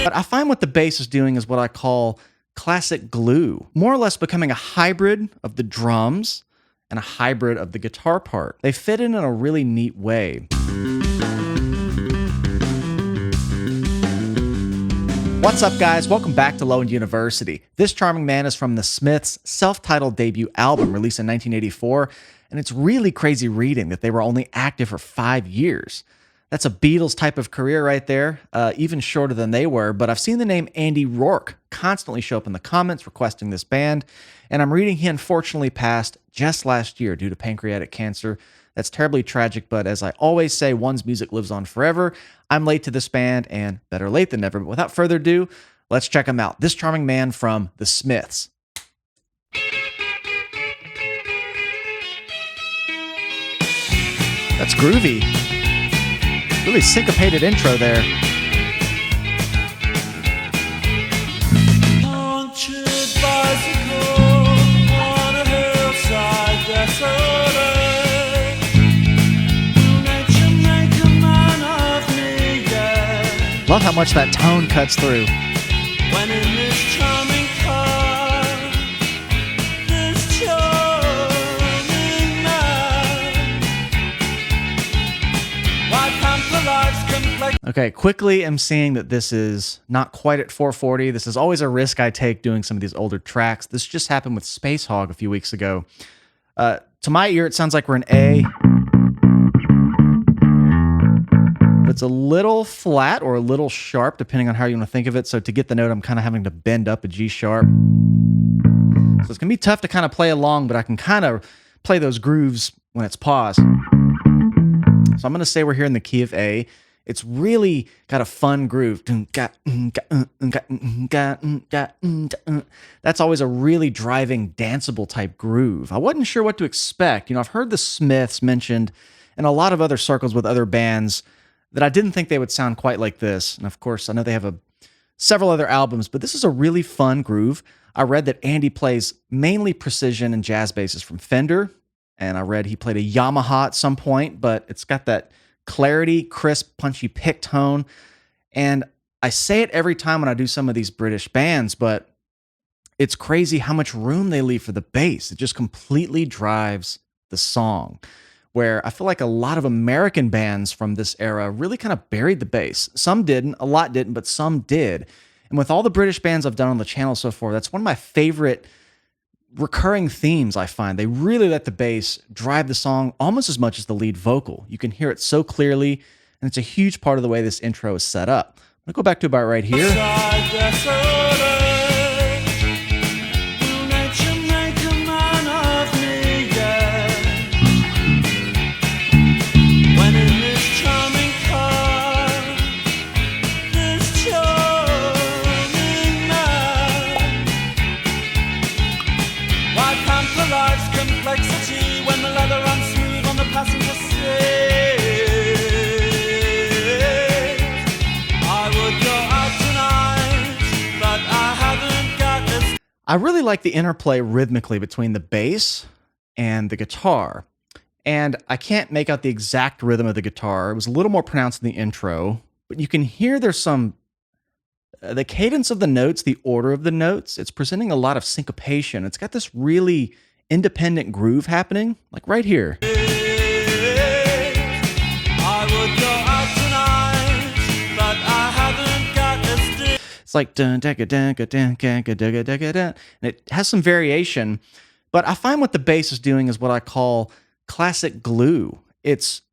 But I find what the bass is doing is what I call classic glue, more or less becoming a hybrid of the drums and a hybrid of the guitar part. They fit in a really neat way. What's up, guys? Welcome back to Low End University. This charming man is from the SMITHS self-titled debut album released in 1984, and it's really crazy reading that they were only active for 5 years. That's a Beatles type of career right there, even shorter than they were, but I've seen the name Andy Rourke constantly show up in the comments requesting this band, and I'm reading he unfortunately passed just last year due to pancreatic cancer. That's terribly tragic, but as I always say, one's music lives on forever. I'm late to this band, and better late than never. But without further ado, let's check them out. This charming man from the SMITHS. That's groovy. Really syncopated intro there. Love how much that tone cuts through. When in this charming car, this charming man, why pamper life's complex. Okay, quickly I'm seeing that this is not quite at 440. This is always a risk I take doing some of these older tracks. This just happened with Space Hog a few weeks ago. To my ear, it sounds like we're in A. It's a little flat or a little sharp, depending on how you want to think of it. So to get the note, I'm kind of having to bend up a G sharp. So it's going to be tough to kind of play along, but I can kind of play those grooves when it's paused. So I'm going to say we're here in the key of A. It's really got a fun groove. That's always a really driving, danceable type groove. I wasn't sure what to expect. You know, I've heard the SMITHS mentioned in a lot of other circles with other bands that I didn't think they would sound quite like this. And of course, I know they have several other albums, but this is a really fun groove. I read that Andy plays mainly precision and jazz basses from Fender, and I read he played a Yamaha at some point, but it's got that clarity, crisp, punchy pick tone. And I say it every time when I do some of these British bands, but it's crazy how much room they leave for the bass. It just completely drives the song, where I feel like a lot of American bands from this era really kind of buried the bass. Some didn't, a lot didn't, but some did. And with all the British bands I've done on the channel so far, that's one of my favorite recurring themes I find. They really let the bass drive the song almost as much as the lead vocal. You can hear it so clearly, and it's a huge part of the way this intro is set up. I'm going to go back to about right here. I really like the interplay rhythmically between the bass and the guitar. And I can't make out the exact rhythm of the guitar. It was a little more pronounced in the intro, but you can hear there's some, the cadence of the notes, the order of the notes, it's presenting a lot of syncopation. It's got this really independent groove happening, like right here. It's like dun dun dun dun dun dun dun dun, and it has some variation, but I find what the bass is doing is what I call classic glue. It's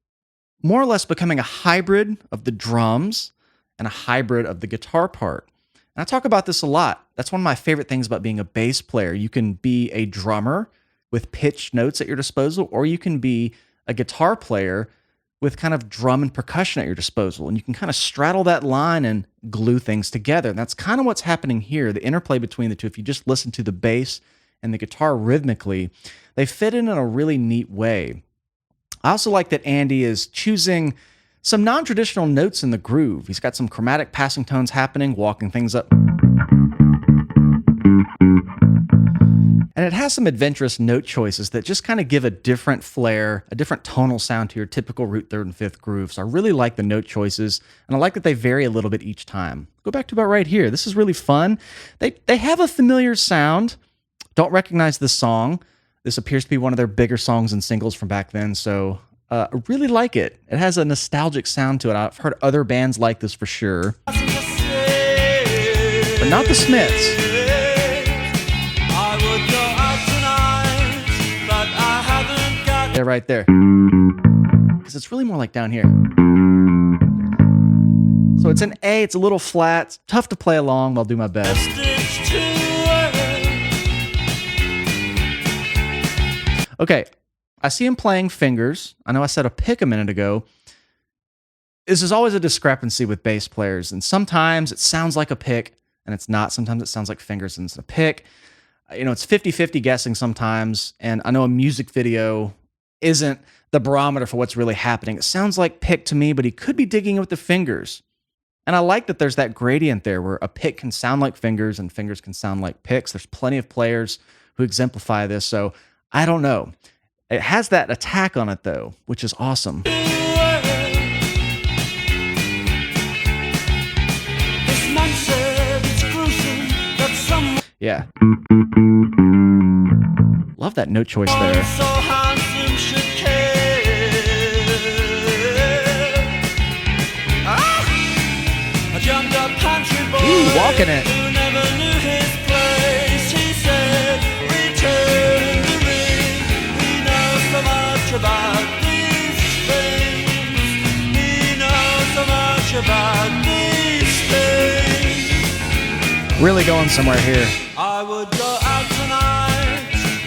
more or less becoming a hybrid of the drums and a hybrid of the guitar part. And I talk about this a lot. That's one of my favorite things about being a bass player. You can be a drummer with pitched notes at your disposal, or you can be a guitar player with kind of drum and percussion at your disposal. And you can kind of straddle that line and glue things together. And that's kind of what's happening here, the interplay between the two. If you just listen to the bass and the guitar rhythmically, they fit in a really neat way. I also like that Andy is choosing some non-traditional notes in the groove. He's got some chromatic passing tones happening, walking things up. And it has some adventurous note choices that just kind of give a different flair, a different tonal sound to your typical root third and fifth groove. So I really like the note choices, and I like that they vary a little bit each time. Go back to about right here. This is really fun. They have a familiar sound. Don't recognize this song. This appears to be one of their bigger songs and singles from back then, so I really like it. It has a nostalgic sound to it. I've heard other bands like this for sure, but not the Smiths. Yeah, right there. Because it's really more like down here. So it's an A, it's a little flat, it's tough to play along, but I'll do my best. Okay, I see him playing fingers. I know I said a pick a minute ago. This is always a discrepancy with bass players, and sometimes it sounds like a pick, and it's not. Sometimes it sounds like fingers, and it's a pick. You know, it's 50-50 guessing sometimes, and I know a music video isn't the barometer for what's really happening. It sounds like pick to me, but he could be digging it with the fingers. And I like that there's that gradient there where a pick can sound like fingers and fingers can sound like picks. There's plenty of players who exemplify this, so I don't know. It has that attack on it, though, which is awesome. Yeah. Love that note choice there. Ooh, walking it. Really going somewhere here. I would go out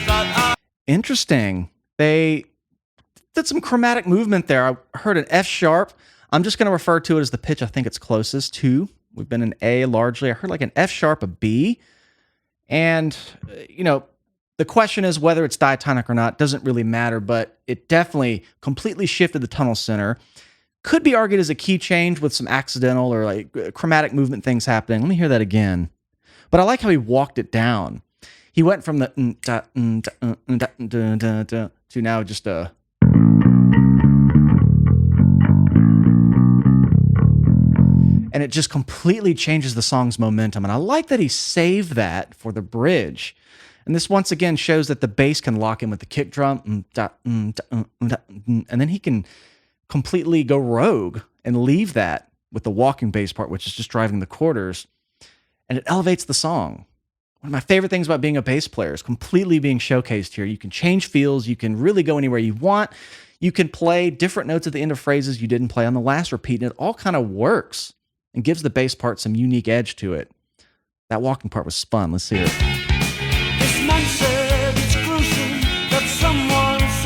tonight, interesting. They did some chromatic movement there. I heard an F sharp. I'm just going to refer to it as the pitch I think it's closest to. We've been in A largely. I heard like an F sharp, a B. And, you know, the question is whether it's diatonic or not. Doesn't really matter, but it definitely completely shifted the tonal center. Could be argued as a key change with some accidental or like chromatic movement things happening. Let me hear that again. But I like how he walked it down. He went from the to now just a. And it just completely changes the song's momentum. And I like that he saved that for the bridge. And this once again shows that the bass can lock in with the kick drum. And then he can completely go rogue and leave that with the walking bass part, which is just driving the quarters. And it elevates the song. One of my favorite things about being a bass player is completely being showcased here. You can change feels. You can really go anywhere you want. You can play different notes at the end of phrases you didn't play on the last repeat, and it all kind of works and gives the bass part some unique edge to it. That walking part was fun. Let's hear it.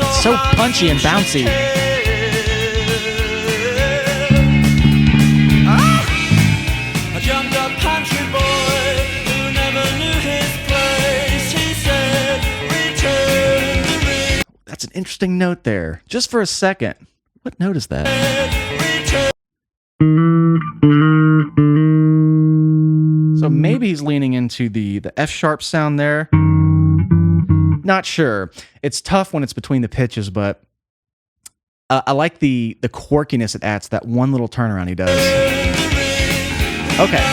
It's so punchy and bouncy. That's an interesting note there. Just for a second. What note is that? So maybe he's leaning into the F sharp sound there. Not sure. It's tough when it's between the pitches, but I like the quirkiness it adds to that one little turnaround he does. Okay.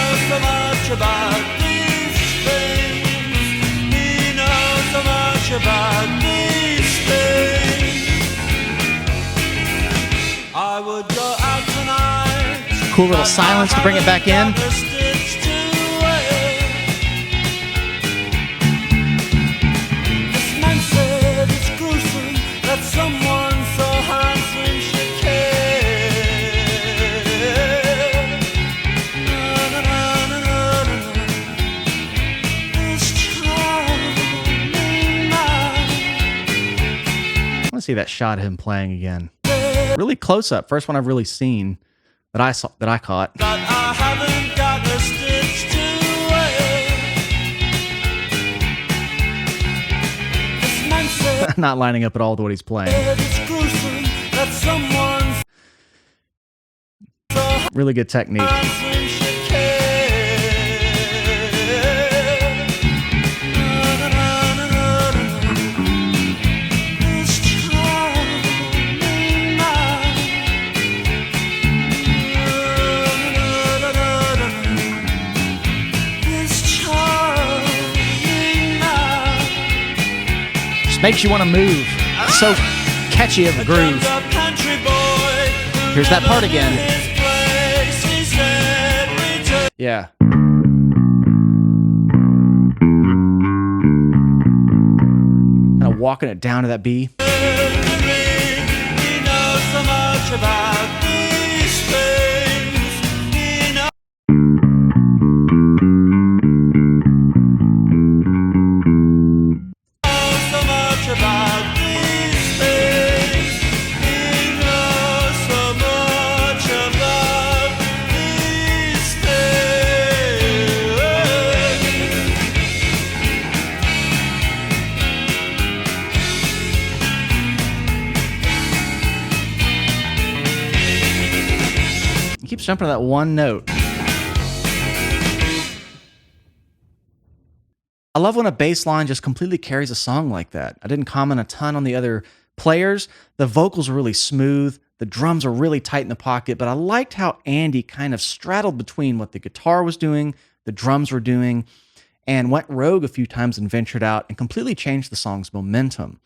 Cool little silence to bring it back in. I want to see that shot of him playing again. Really close up. First one I've really seen that I caught. But I haven't got a stitch to wear. Not lining up at all to what he's playing. Really good technique. Makes you want to move. So catchy of a groove. Here's that part again. Yeah. Kind of walking it down to that B. Keeps jumping to that one note. I love when a bass line just completely carries a song like that. I didn't comment a ton on the other players. The vocals are really smooth. The drums are really tight in the pocket, but I liked how Andy kind of straddled between what the guitar was doing, the drums were doing, and went rogue a few times and ventured out and completely changed the song's momentum.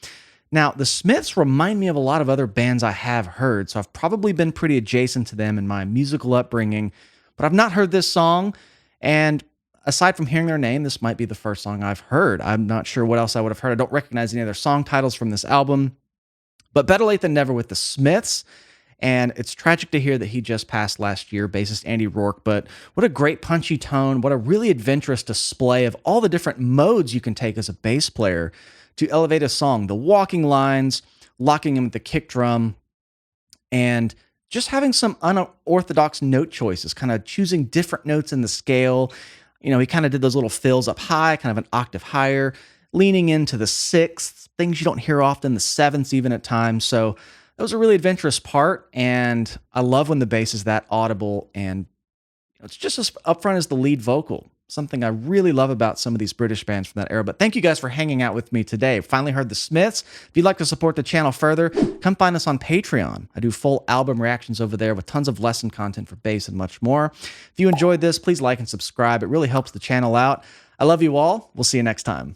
Now, the Smiths remind me of a lot of other bands I have heard, so I've probably been pretty adjacent to them in my musical upbringing, but I've not heard this song, and aside from hearing their name, this might be the first song I've heard. I'm not sure what else I would have heard. I don't recognize any other song titles from this album, but better late than never with the Smiths, and it's tragic to hear that he just passed last year, bassist Andy Rourke, but what a great punchy tone, what a really adventurous display of all the different modes you can take as a bass player to elevate a song. The walking lines, locking in with the kick drum, and just having some unorthodox note choices, kind of choosing different notes in the scale. You know, he kind of did those little fills up high, kind of an octave higher, leaning into the sixths, things you don't hear often, the sevenths even at times. So that was a really adventurous part, and I love when the bass is that audible, and it's just as upfront as the lead vocal. Something I really love about some of these British bands from that era. But thank you guys for hanging out with me today. Finally heard the Smiths. If you'd like to support the channel further, come find us on Patreon. I do full album reactions over there with tons of lesson content for bass and much more. If you enjoyed this, please like and subscribe. It really helps the channel out. I love you all. We'll see you next time.